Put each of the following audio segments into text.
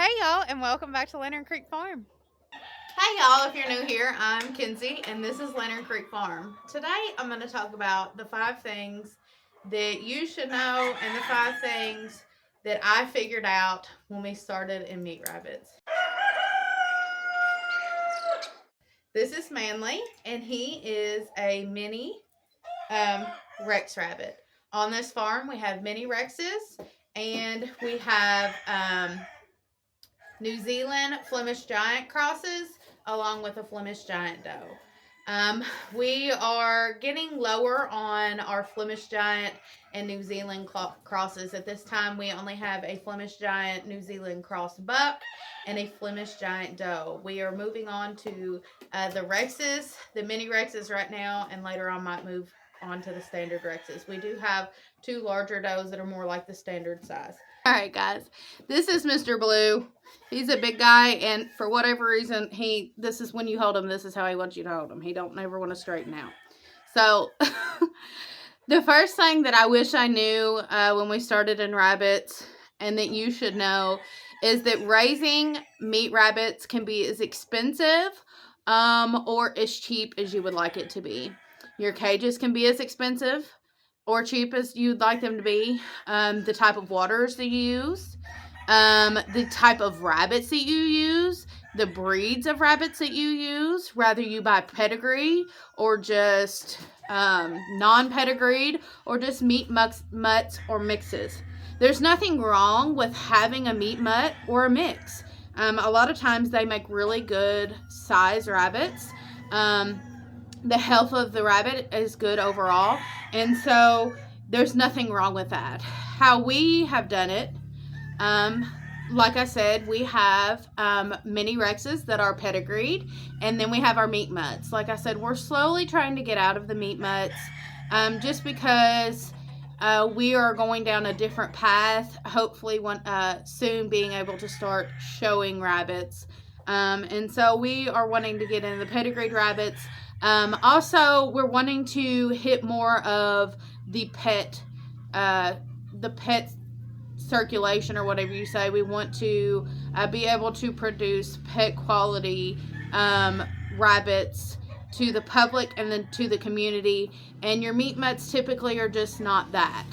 Hey y'all, and welcome back to Lantern Creek Farm. Hey y'all, if you're new here, I'm Kenzie and this is Lantern Creek Farm. Today I'm going to talk about the 5 things that you should know and the 5 things that I figured out when we started in meat rabbits. This is Manly and he is a mini Rex rabbit. On this farm we have mini Rexes and we have New Zealand Flemish Giant crosses along with a Flemish Giant doe. We are getting lower on our Flemish Giant and New Zealand crosses. At this time, we only have a Flemish Giant New Zealand cross buck and a Flemish Giant doe. We are moving on to the Rexes, the mini Rexes right now, and later on might move on to the standard Rexes. We do have 2 larger does that are more like the standard size. All right, guys, this is Mr. Blue. He's a big guy, and for whatever reason, this is when you hold him, this is how he wants you to hold him. He don't never want to straighten out. So, the first thing that I wish I knew when we started in rabbits, and that you should know, is that raising meat rabbits can be as expensive or as cheap as you would like it to be. Your cages can be as expensive or cheap as you'd like them to be. The type of waters that you use, the type of rabbits that you use, the breeds of rabbits that you use, whether you buy pedigree or just non-pedigreed or just meat mutts or mixes. There's nothing wrong with having a meat mutt or a mix. A lot of times they make really good size rabbits. The health of the rabbit is good overall, and so there's nothing wrong with that. How we have done it, like I said, we have mini Rexes that are pedigreed, and then we have our meat mutts. Like I said, we're slowly trying to get out of the meat mutts just because we are going down a different path, hopefully soon being able to start showing rabbits. And so we are wanting to get into the pedigreed rabbits. Also, we're wanting to hit more of the pet circulation, or whatever you say. We want to be able to produce pet quality rabbits to the public and then to the community. And your meat mutts typically are just not that.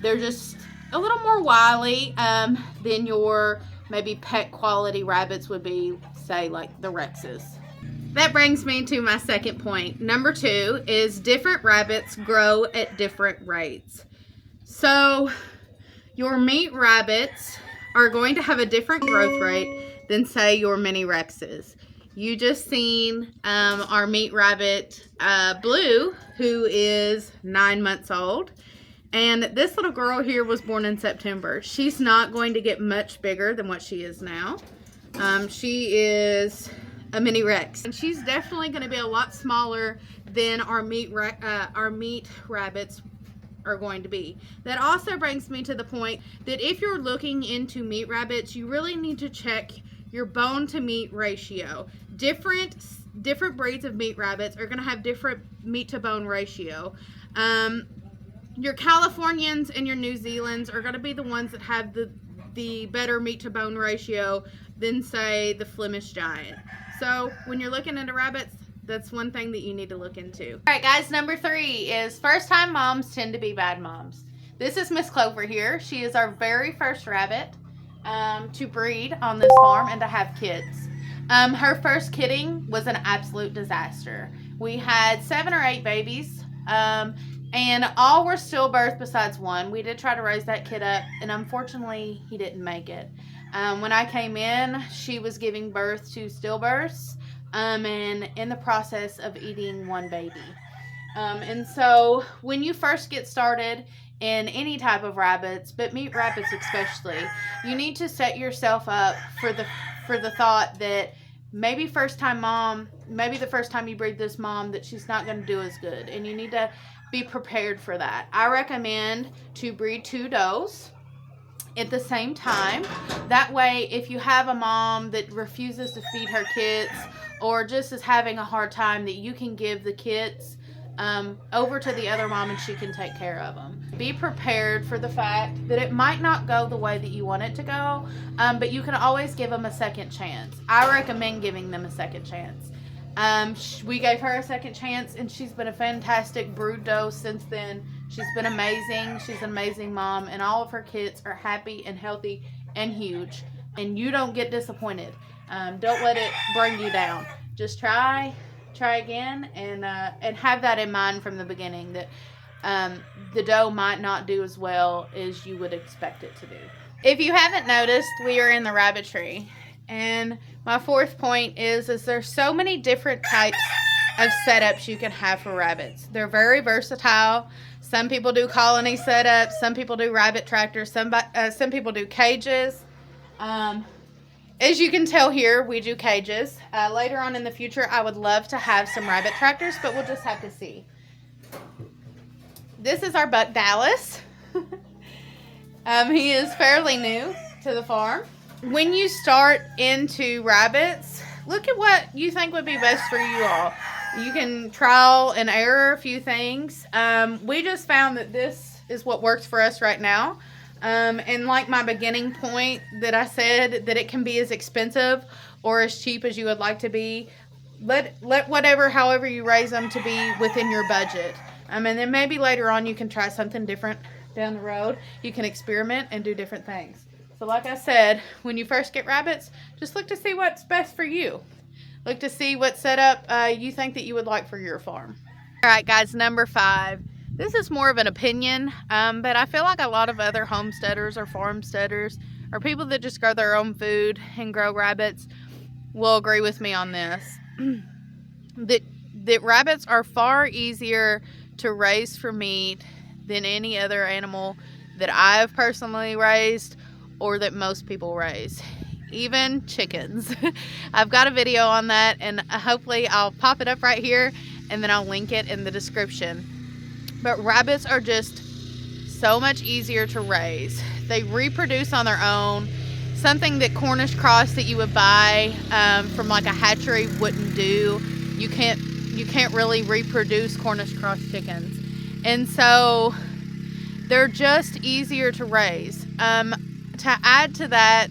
They're just a little more wily than your maybe pet quality rabbits would be, say, like the Rexes. That brings me to my second point. Number 2 is different rabbits grow at different rates. So your meat rabbits are going to have a different growth rate than, say, your mini Rexes. You just seen our meat rabbit, Blue, who is 9 months old. And this little girl here was born in September. She's not going to get much bigger than what she is now. She is a mini Rex, and she's definitely going to be a lot smaller than our meat rabbits are going to be. That also brings me to the point that if you're looking into meat rabbits, you really need to check your bone to meat ratio. Different breeds of meat rabbits are going to have different meat to bone ratio. Your Californians and your New Zealands are going to be the ones that have the better meat to bone ratio than, say, the Flemish Giant. So when you're looking into rabbits, that's one thing that you need to look into. All right, guys, number 3 is first-time moms tend to be bad moms. This is Miss Clover here. She is our very first rabbit to breed on this farm and to have kids. Her first kidding was an absolute disaster. We had 7 or 8 babies, and all were stillbirth besides one. We did try to raise that kid up, and unfortunately, he didn't make it. When I came in, she was giving birth to stillbirths, and in the process of eating one baby. And so when you first get started in any type of rabbits, but meat rabbits especially, you need to set yourself up for the thought that maybe the first time you breed this mom, that she's not going to do as good, and you need to be prepared for that. I recommend to breed 2 does at the same time. That way, if you have a mom that refuses to feed her kids or just is having a hard time, that you can give the kids over to the other mom and she can take care of them. be prepared for the fact that it might not go the way that you want it to go, but you can always give them a second chance. I recommend giving them a second chance. We gave her a second chance, and she's been a fantastic brood doe since then. She's been amazing. She's an amazing mom, and all of her kids are happy and healthy and huge. And you don't get disappointed. Don't let it bring you down. Just try again, and have that in mind from the beginning, that the doe might not do as well as you would expect it to do. If you haven't noticed, we are in the rabbitry. And my fourth point is there's so many different types of setups you can have for rabbits. They're very versatile. Some people do colony setups. Some people do rabbit tractors. Some people do cages. As you can tell here, we do cages. Later on in the future, I would love to have some rabbit tractors, but we'll just have to see. This is our buck Dallas. He is fairly new to the farm. When you start into rabbits, look at what you think would be best for you all. You can trial and error a few things. We just found that this is what works for us right now. And like my beginning point that I said, that it can be as expensive or as cheap as you would like to be. Let however you raise them to be within your budget. And then maybe later on you can try something different down the road. You can experiment and do different things. So like I said, when you first get rabbits, just look to see what's best for you. Look to see what setup you think that you would like for your farm. All right, guys, number 5. This is more of an opinion, but I feel like a lot of other homesteaders or farmsteaders or people that just grow their own food and grow rabbits will agree with me on this. that rabbits are far easier to raise for meat than any other animal that I've personally raised or that most people raise. Even chickens. I've got a video on that, and hopefully I'll pop it up right here and then I'll link it in the description. But rabbits are just so much easier to raise. They reproduce on their own. Something that Cornish cross that you would buy from like a hatchery wouldn't do. You can't really reproduce Cornish cross chickens. And so they're just easier to raise. To add to that,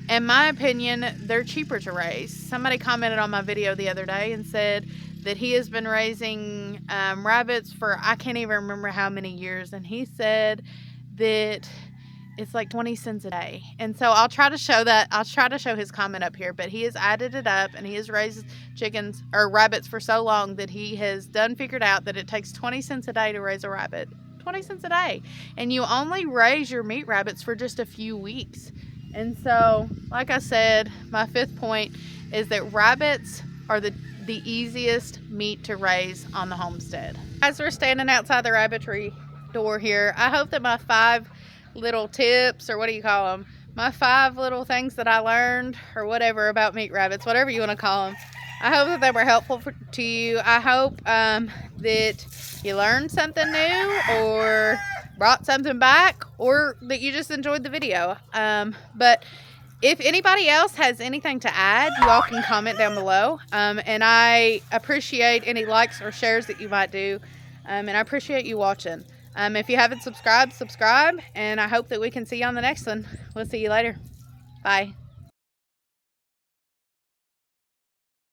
in my opinion, they're cheaper to raise. Somebody commented on my video the other day and said that he has been raising rabbits for I can't even remember how many years, and he said that it's like 20 cents a day. And so I'll try to show that. I'll try to show his comment up here, but he has added it up, and he has raised chickens or rabbits for so long that he has figured out that it takes 20 cents a day to raise a rabbit. 20 cents a day, and you only raise your meat rabbits for just a few weeks. And so, like I said, my 5th point is that rabbits are the easiest meat to raise on the homestead. As we're standing outside the rabbitry door here, I hope that my 5 little tips, or what do you call them, my 5 little things that I learned or whatever about meat rabbits, whatever you want to call them, I hope that they were helpful to you. I hope that you learned something new or brought something back, or that you just enjoyed the video. But if anybody else has anything to add, you all can comment down below. And I appreciate any likes or shares that you might do. And I appreciate you watching. If you haven't subscribed, subscribe. And I hope that we can see you on the next one. We'll see you later. Bye.